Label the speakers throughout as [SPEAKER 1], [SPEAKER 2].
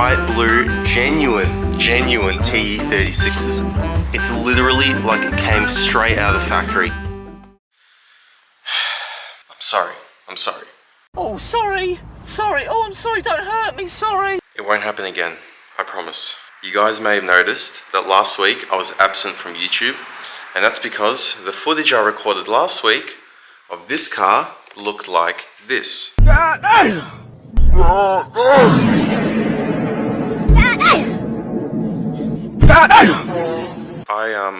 [SPEAKER 1] bright blue, genuine TE36s. It's literally like it came straight out of the factory. I'm sorry.
[SPEAKER 2] Oh, sorry. Oh, I'm sorry, don't hurt me, sorry.
[SPEAKER 1] It won't happen again, I promise. You guys may have noticed that last week I was absent from YouTube, and that's because the footage I recorded last week of this car looked like this.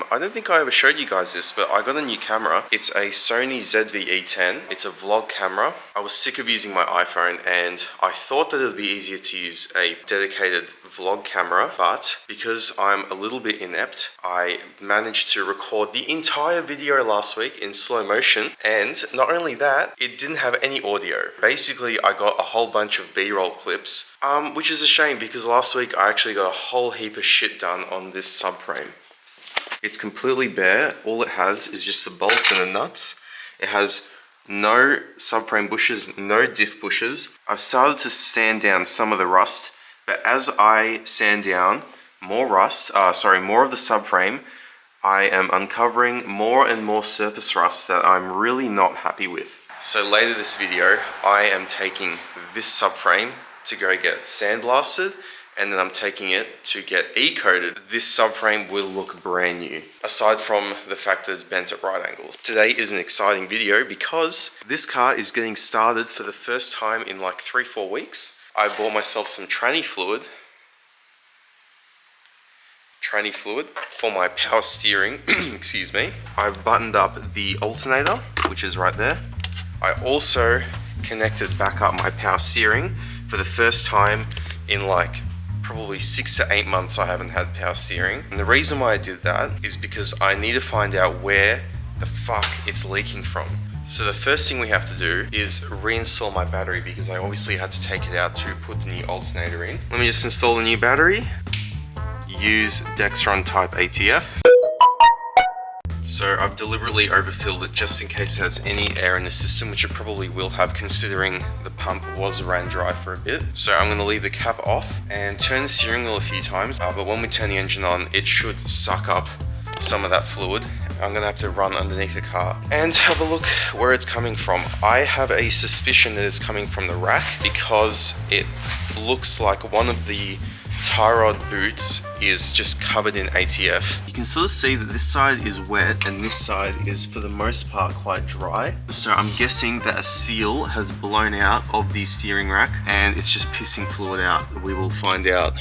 [SPEAKER 1] I don't think I ever showed you guys this, but I got a new camera. It's a Sony ZV-E10. It's a vlog camera. I was sick of using my iPhone and I thought that it would be easier to use a dedicated vlog camera, but because I'm a little bit inept, I managed to record the entire video last week in slow motion, and not only that, it didn't have any audio. Basically, I got a whole bunch of B-roll clips, which is a shame because last week I actually got a whole heap of shit done on this subframe. It's completely bare. All it has is just the bolts and the nuts. It has no subframe bushes, no diff bushes. I've started to sand down some of the rust, but as I sand down more of the subframe, I am uncovering more and more surface rust that I'm really not happy with. So later this video, I am taking this subframe to go get sandblasted, and then I'm taking it to get E-coated. This subframe will look brand new, aside from the fact that it's bent at right angles. Today is an exciting video because this car is getting started for the first time in like 3-4 weeks. I bought myself some tranny fluid for my power steering, excuse me. I buttoned up the alternator, which is right there. I also connected back up my power steering. For the first time in like probably 6 to 8 months I haven't had power steering. And the reason why I did that is because I need to find out where the fuck it's leaking from. So the first thing we have to do is reinstall my battery because I obviously had to take it out to put the new alternator in. Let me just install the new battery. Use Dexron type ATF. So I've deliberately overfilled it just in case it has any air in the system, which it probably will have considering the pump ran dry for a bit. So I'm going to leave the cap off and turn the steering wheel a few times, but when we turn the engine on, it should suck up some of that fluid. I'm going to have to run underneath the car and have a look where it's coming from. I have a suspicion that it's coming from the rack because it looks like one of the tie rod boots is just covered in ATF. You can sort of see that this side is wet and this side is for the most part quite dry. So I'm guessing that a seal has blown out of the steering rack and it's just pissing fluid out. We will find out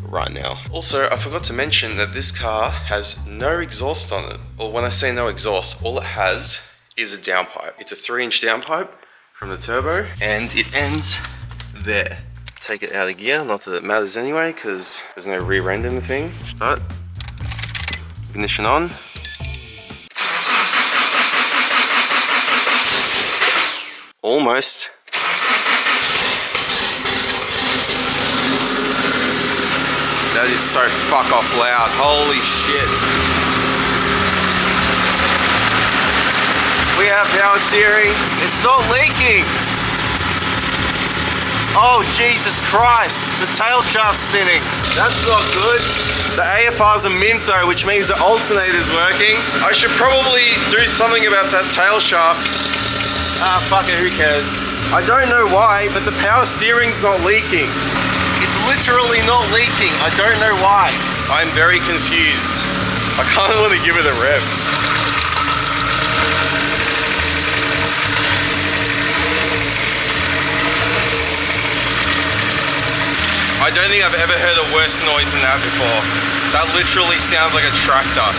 [SPEAKER 1] right now. Also, I forgot to mention that this car has no exhaust on it. Or when I say no exhaust, all it has is a downpipe. It's a 3-inch downpipe from the turbo and it ends there. Take it out of gear, not that it matters anyway because there's no rear end in the thing, but ignition on. Almost. That is so fuck off loud, holy shit. We have power steering, it's not leaking. Oh, Jesus Christ, the tail shaft's spinning. That's not good. The AFR's a mint though, which means the alternator's working. I should probably do something about that tail shaft. Ah, fuck it, who cares? I don't know why, but the power steering's not leaking. It's literally not leaking. I don't know why. I'm very confused. I kind of want to give it a rev. I don't think I've ever heard a worse noise than that before. That literally sounds like a tractor.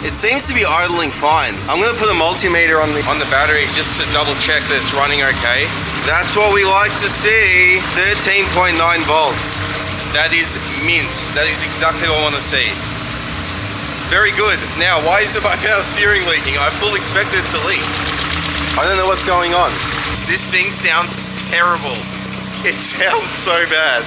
[SPEAKER 1] It seems to be idling fine. I'm gonna put a multimeter on the battery just to double check that it's running okay. That's what we like to see. 13.9 volts. That is mint. That is exactly what I want to see. Very good. Now, why is my power steering leaking? I fully expected it to leak. I don't know what's going on. This thing sounds terrible. It sounds so bad.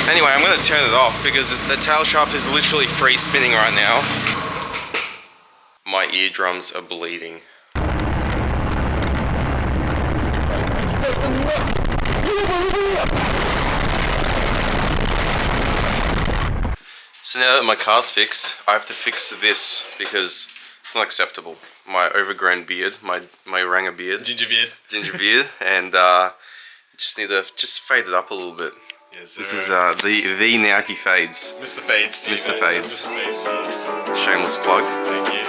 [SPEAKER 1] Anyway, I'm gonna turn it off because the tail shaft is literally free spinning right now. My eardrums are bleeding. So now that my car's fixed, I have to fix this because it's not acceptable. My overgrown beard, my Ranger beard.
[SPEAKER 3] Ginger beard.
[SPEAKER 1] Ginger beard, and just need to fade it up a little bit.
[SPEAKER 3] Yes,
[SPEAKER 1] this is the Naoki Fades.
[SPEAKER 3] Mr. Fades to you,
[SPEAKER 1] Mr.
[SPEAKER 3] mate.
[SPEAKER 1] Fades.
[SPEAKER 3] Mr. Fades to you.
[SPEAKER 1] Shameless plug.
[SPEAKER 3] Thank you.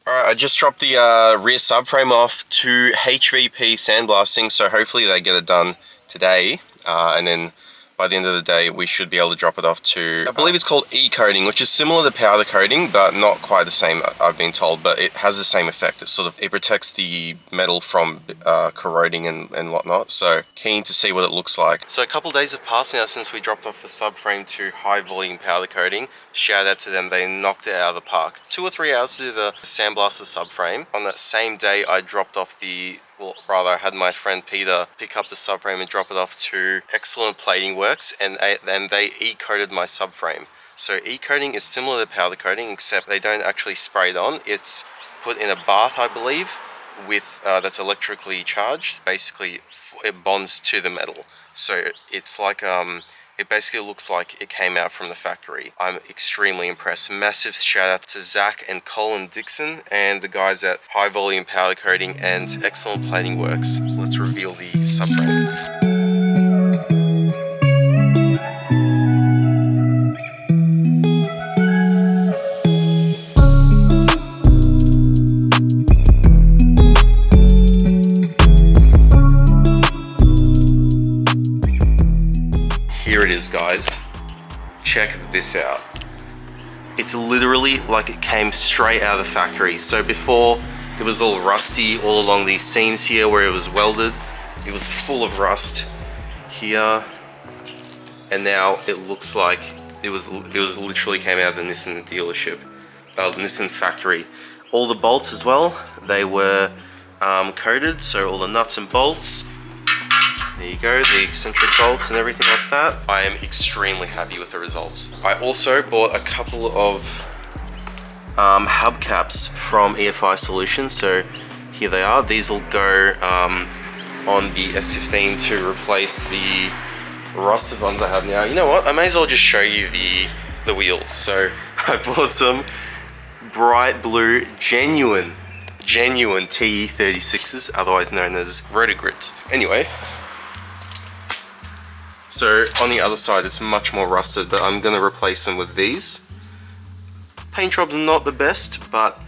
[SPEAKER 1] I just dropped the rear subframe off to HVP sandblasting, so hopefully they get it done today, and then by the end of the day we should be able to drop it off to, I believe it's called E-coating, which is similar to powder coating but not quite the same, I've been told, but it has the same effect. It protects the metal from corroding and whatnot, so keen to see what it looks like. So a couple days have passed now since we dropped off the subframe to high volume powder coating. Shout out to them, they knocked it out of the park. 2 or 3 hours to do the sandblaster subframe. On that same day I dropped off I had my friend Peter pick up the subframe and drop it off to Excellent Plating Works, and then they e-coated my subframe. So e-coating is similar to powder coating, except they don't actually spray it on. It's put in a bath, I believe, with that's electrically charged. Basically, it bonds to the metal. So it's like it basically looks like it came out from the factory. I'm extremely impressed. Massive shout out to Zach and Colin Dixon and the guys at High Volume Powder Coating and Excellent Plating Works. Let's reveal the subframe. Here it is, guys. Check this out. It's literally like it came straight out of the factory. So before, it was all rusty all along these seams here where it was welded. It was full of rust here, and now it looks like it was literally came out of the Nissan dealership, Nissan factory. All the bolts as well, they were coated, so all the nuts and bolts. There you go, the eccentric bolts and everything like that. I am extremely happy with the results. I also bought a couple of hubcaps from EFI Solutions, so here they are. These will go on the S15 to replace the rusted ones I have now. You know what, I may as well just show you the wheels. So I bought some bright blue, genuine TE36s, otherwise known as Rotogrids. Anyway, so on the other side it's much more rusted, but I'm going to replace them with these. Paint job's not the best, but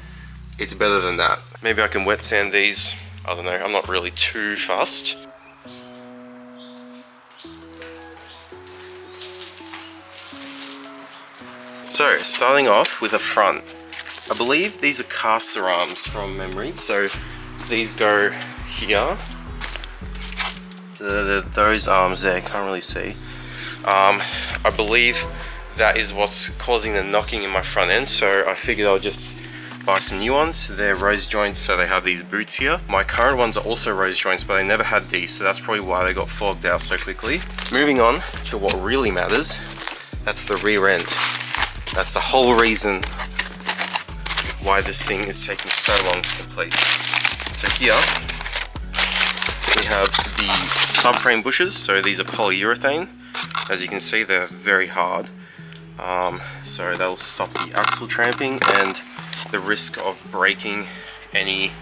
[SPEAKER 1] it's better than that. Maybe I can wet sand these, I don't know, I'm not really too fussed. So, starting off with the front. I believe these are caster arms from memory, so these go here. Those arms there, can't really see. I believe that is what's causing the knocking in my front end, so I figured I'll just buy some new ones. They're rose joints, so they have these boots here. My current ones are also rose joints, but I never had these, so that's probably why they got fogged out so quickly. Moving on to what really matters, that's the rear end. That's the whole reason why this thing is taking so long to complete. So here we have the subframe bushes, so these are polyurethane. As you can see, they're very hard, so they'll stop the axle tramping and the risk of breaking any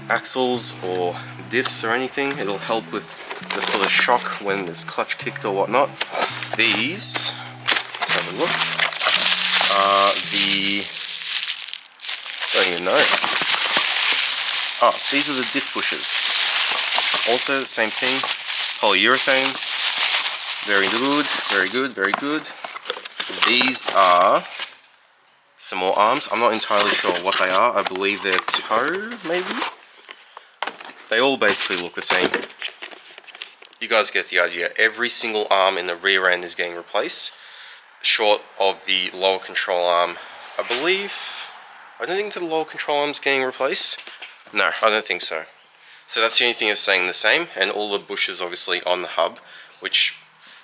[SPEAKER 1] axles or diffs or anything. It'll help with the sort of shock when it's clutch kicked or whatnot. These, let's have a look, are the, I don't even know. Oh, these are the Diff Bushes. Also the same thing, polyurethane. Very good, very good, very good. These are some more arms. I'm not entirely sure what they are. I believe they're toe, maybe? They all basically look the same. You guys get the idea. Every single arm in the rear end is getting replaced, short of the lower control arm. I don't think the lower control arm is getting replaced. No, I don't think so. So that's the only thing that's staying the same, and all the bushes obviously on the hub, which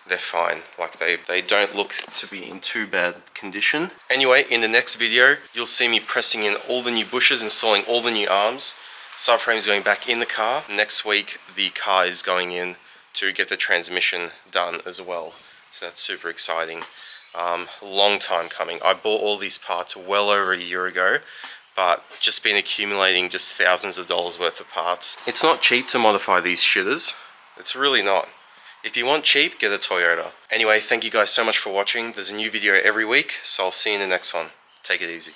[SPEAKER 1] they're fine. Like they don't look to be in too bad condition. Anyway, in the next video, you'll see me pressing in all the new bushes, installing all the new arms. Subframe is going back in the car. Next week, the car is going in to get the transmission done as well. So that's super exciting. Long time coming. I bought all these parts well over a year ago, but just been accumulating just thousands of dollars worth of parts. It's not cheap to modify these shitters. It's really not. If you want cheap, get a Toyota. Anyway, thank you guys so much for watching. There's a new video every week, so I'll see you in the next one. Take it easy.